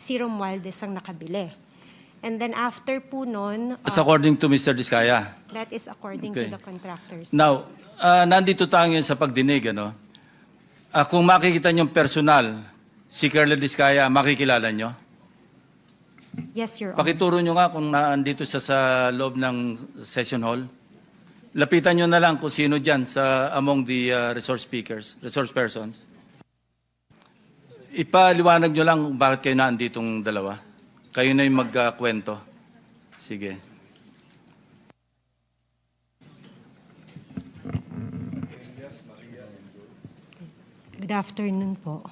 si Romualdez ang nakabili. And then after po nun, That's according to Mr. Diskaya. that is according Okay. to the contractors. Now, nandito tayo ngayon sa pagdinig, ano? Kung makikita niyong personal, si Carla Diskaya, makikilala niyo? Yes, Your Honor. Pakituro niyo nga kung naandito siya sa loob ng session hall. Lapitan niyo na lang kung sino dyan sa among the resource persons. Ipaliwanag niyo lang kung bakit kayo naanditong dalawa. Kayo na yung magkwento. Sige. Good afternoon po.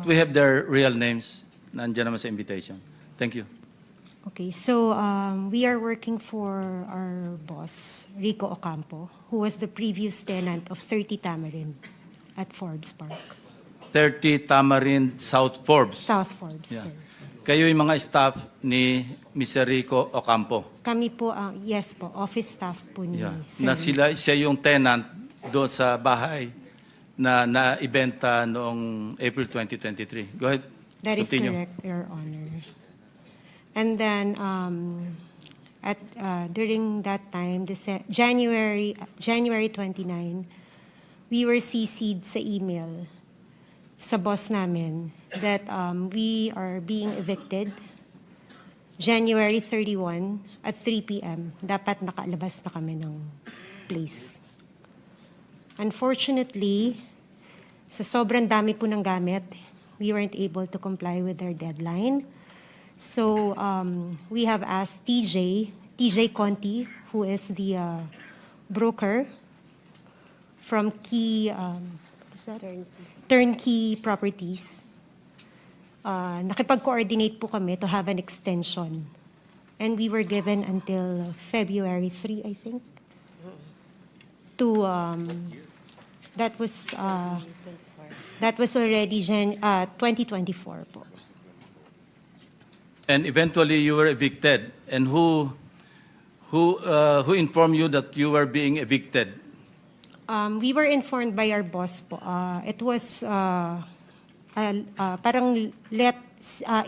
We have their real names. Nandiyan naman sa invitation. Thank you. Okay, so we are working for our boss, Rico Ocampo, who was the previous tenant of 30 Tamarind at Forbes Park. 30 Tamarind South Forbes. South Forbes, Yeah. sir. Kayo yung mga staff ni Mr. Rico Ocampo. Kami po, yes po, office staff po ni Yeah. Sir. Na siya yung tenant doon sa bahay na naibenta noong April 2023. Go ahead. That is Continue. correct, Your Honor. And then, during that time, January 29, we were CC'd sa email sa boss namin that we are being evicted January 31 at 3 p.m. Dapat nakalabas na kami ng place. Unfortunately, sa sobrang dami po ng gamit, we weren't able to comply with their deadline. So we have asked TJ Conti, who is the broker from Turnkey Properties. Nakipag-coordinate po kami to have an extension. And we were given until February 3, I think. To that was already 2024 po. And eventually you were evicted. And who informed you that you were being evicted? We were informed by our boss po. It was parang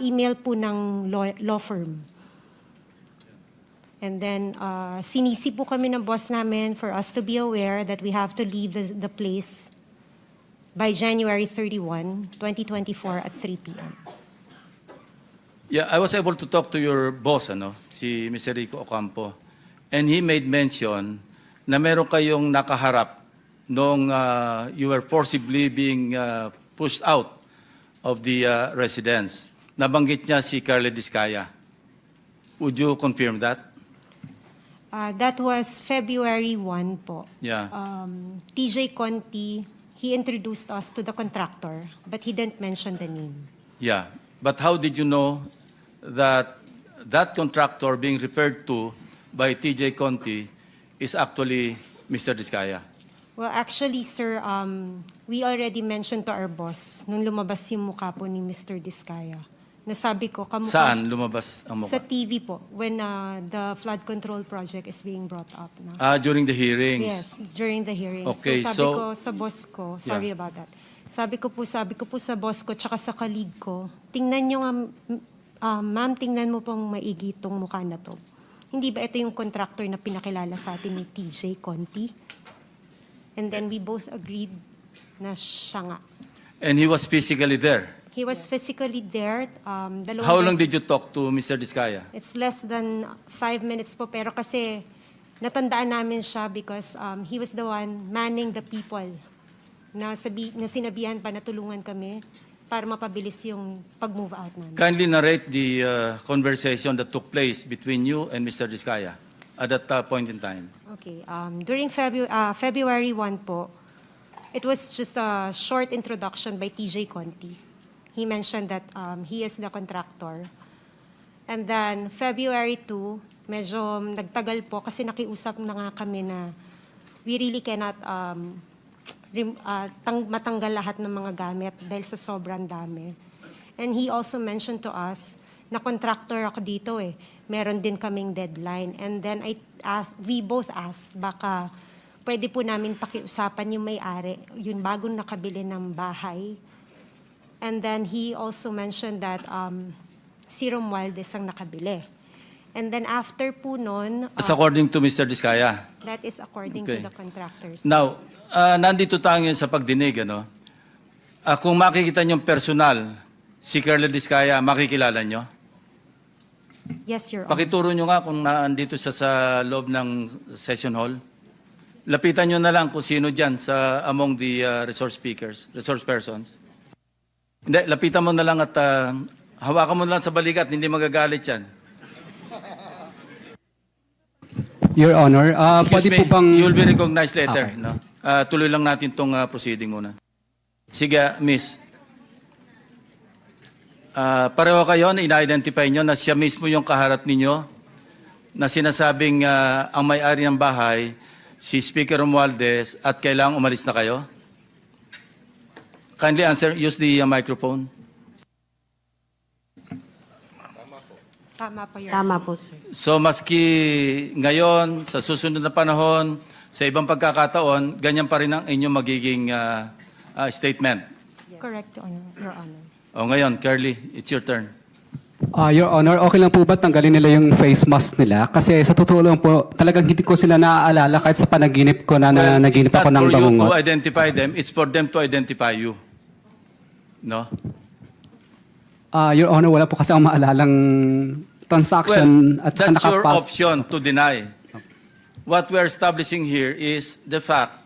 email po ng law firm. And then sinisi po kami ng boss namin for us to be aware that we have to leave the place by January 31, 2024 at 3 p.m. Yeah, I was able to talk to your boss, si Mr. Rico Ocampo. And he made mention na meron kayong nakaharap nung you were forcibly being pushed out of the residence. Nabanggit niya si Carla Diskaya. Would you confirm that? That was February 1 po. Yeah. TJ Conti, he introduced us to the contractor, but he didn't mention the name. Yeah. But how did you know that that contractor being referred to by TJ Conti is actually Mr. Diskaya? Well, actually, sir, we already mentioned to our boss nung lumabas yung mukha po ni Mr. Diskaya. Nasabi ko, kamukha Saan lumabas ang sa mukha? TV po, when the flood control project is being brought up now. During the hearings. Yes, during the hearings. Okay, so sabi so- ko sa boss ko, sorry Yeah. about that. Sabi ko po sa boss ko, tsaka sa colleague ko, tingnan nyo nga, ma'am, tingnan mo pong maigi itong mukha na to. Hindi ba ito yung contractor na pinakilala sa atin ni TJ Conti? And then we both agreed na siya nga. And he was physically there. He was physically there. How long did you talk to Mr. Diskaya? It's less than 5 minutes po, pero kasi natandaan namin siya because he was the one manning the people na sinabihan pa na tulungan kami para mapabilis yung pag-move out namin. Kindly narrate the conversation that took place between you and Mr. Diskaya at that point in time. Okay. During February 1 po, it was just a short introduction by TJ Conti. He mentioned that he is the contractor. And then February 2, medyo nagtagal po kasi nakiusap na nga kami na we really cannot matanggal lahat ng mga gamit dahil sa sobrang dami. And he also mentioned to us na contractor ako dito eh. Meron din kaming deadline. And then we both asked, baka pwede po namin pakiusapan yung may-ari, yung bagong nakabili ng bahay. And then he also mentioned that si Romualdez ang nakabili. And then after po nun, That's according to Mr. Diskaya. that is according Okay. to the contractors. Now, nandito tayo ngayon sa pagdinig, ano? Kung makikita niyong personal, si Carla Diskaya, makikilala niyo? Yes, Your Honor. Pakituro niyo nga kung naandito siya sa loob ng session hall. Lapitan niyo na lang kung sino dyan sa among the resource persons. Hindi, lapitan mo na lang at hawakan mo na lang sa balikat, hindi magagalit yan. Your Honor, Excuse pwede me, po bang... you'll be recognized later. Okay. No? Tuloy lang natin itong proceeding muna. Sige, miss. Pareho kayo na ina-identify nyo na siya mismo yung kaharap ninyo na sinasabing ang may-ari ng bahay, si Speaker Romualdez, at kailangang umalis na kayo? Kindly answer, use the microphone. Tama po, Your Tama po, sir. So maski ngayon, sa susunod na panahon, sa ibang pagkakataon, ganyan pa rin ang inyong magiging statement. Honor. Correct, Your Honor. O ngayon, Curly, it's your turn. Your Honor, okay lang po ba tanggalin nila yung face mask nila? Kasi sa totoo lang po, talagang hindi ko sila naaalala kahit sa panaginip ko na naginip ako ng It's not for you to bangungot. identify them, it's for them to identify you. No? Your Honor, wala po kasi ang maalalang transaction at saka that's your nakapas. option to deny. What we're establishing here is the fact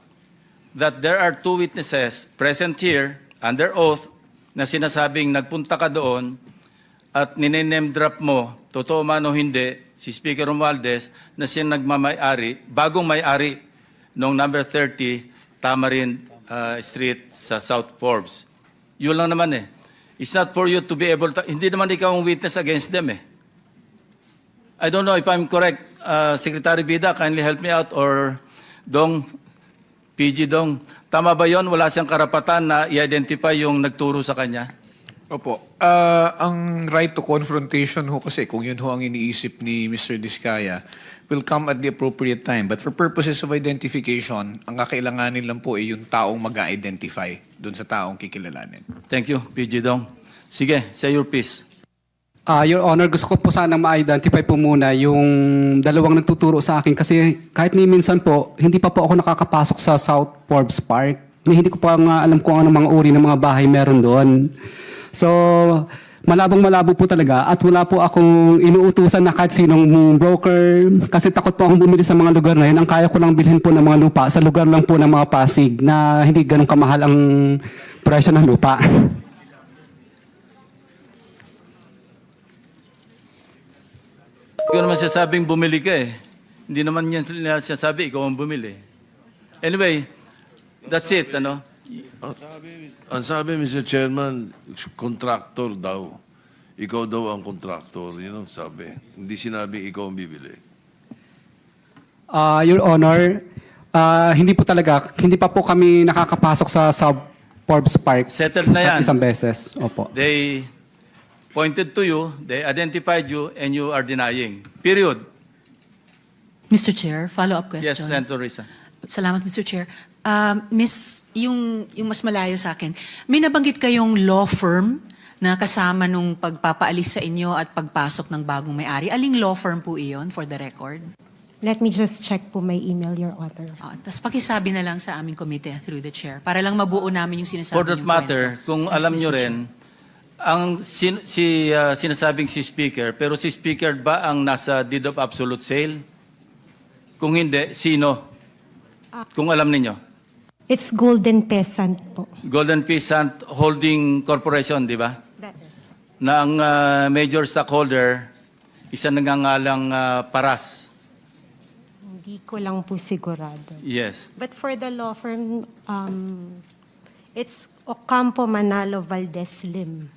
that there are two witnesses present here under oath na sinasabing nagpunta ka doon at nine-name drop mo, totoo man o hindi, si Speaker Romualdez na siya nagmamay-ari, bagong may-ari noong number 30 Tamarin Street sa South Forbes. Yun lang naman eh. It's not for you to be able to, hindi naman ikaw ang witness against them eh. I don't know if I'm correct. Secretary Bida, kindly help me out, or Dong, PG Dong. Tama ba yon? Wala siyang karapatan na i-identify yung nagturo sa kanya? Opo. Ang right to confrontation ho kasi, kung yun ho ang iniisip ni Mr. Diskaya, will come at the appropriate time. But for purposes of identification, ang kakailanganin lang po ay yung taong mag-identify dun sa taong kikilalanin. Thank you, PG Dong. Sige, say your piece. Your Honor, gusto ko po sanang ma-identify po muna yung dalawang nagtuturo sa akin kasi kahit ni minsan po, hindi pa po ako nakakapasok sa South Forbes Park. Hindi ko pa nga alam kung ano mga uri ng mga bahay meron doon. So, malabong-malabo po talaga at wala po akong inuutusan na kahit sinong broker kasi takot po akong bumili sa mga lugar na yun. Ang kaya ko lang bilhin po ng mga lupa sa lugar lang po ng mga Pasig na hindi ganun kamahal ang presyo ng lupa. Ikaw naman sasabing bumili ka eh. Hindi naman yan sinasabi, ikaw ang bumili. Anyway, that's it, ano? Ang sabi, Mr. Chairman, contractor daw. Ikaw daw ang contractor. Yun ang sabi. Hindi sinabi ikaw ang bibili. Your Honor, hindi po talaga, hindi pa po kami nakakapasok sa South Forbes Park. Settled na yan. At isang beses. Opo. They pointed to you, they identified you, and you are denying. Period. Mr. Chair, follow-up question. Yes, Senator Risa. Salamat, Mr. Chair. Miss, yung mas malayo sa akin, may nabanggit kayong law firm na kasama nung pagpapaalis sa inyo at pagpasok ng bagong may-ari. Aling law firm po iyon, for the record? Let me just check po my email, Your Honor. Tapos pakisabi na lang sa aming committee through the chair para lang mabuo namin yung sinasabi For that niyong matter, kwento. kung Thanks, alam Mr. nyo Chair. rin, ang sinasabing si Speaker, pero si Speaker ba ang nasa deed of absolute sale? Kung hindi, sino? Kung alam ninyo. It's Golden Peasant po. Golden Peasant Holding Corporation, di ba? That is. Na ang major stockholder, isa nangangalang Paras. Hindi ko lang po sigurado. Yes. But for the law firm, it's Ocampo Manalo Valdez Lim.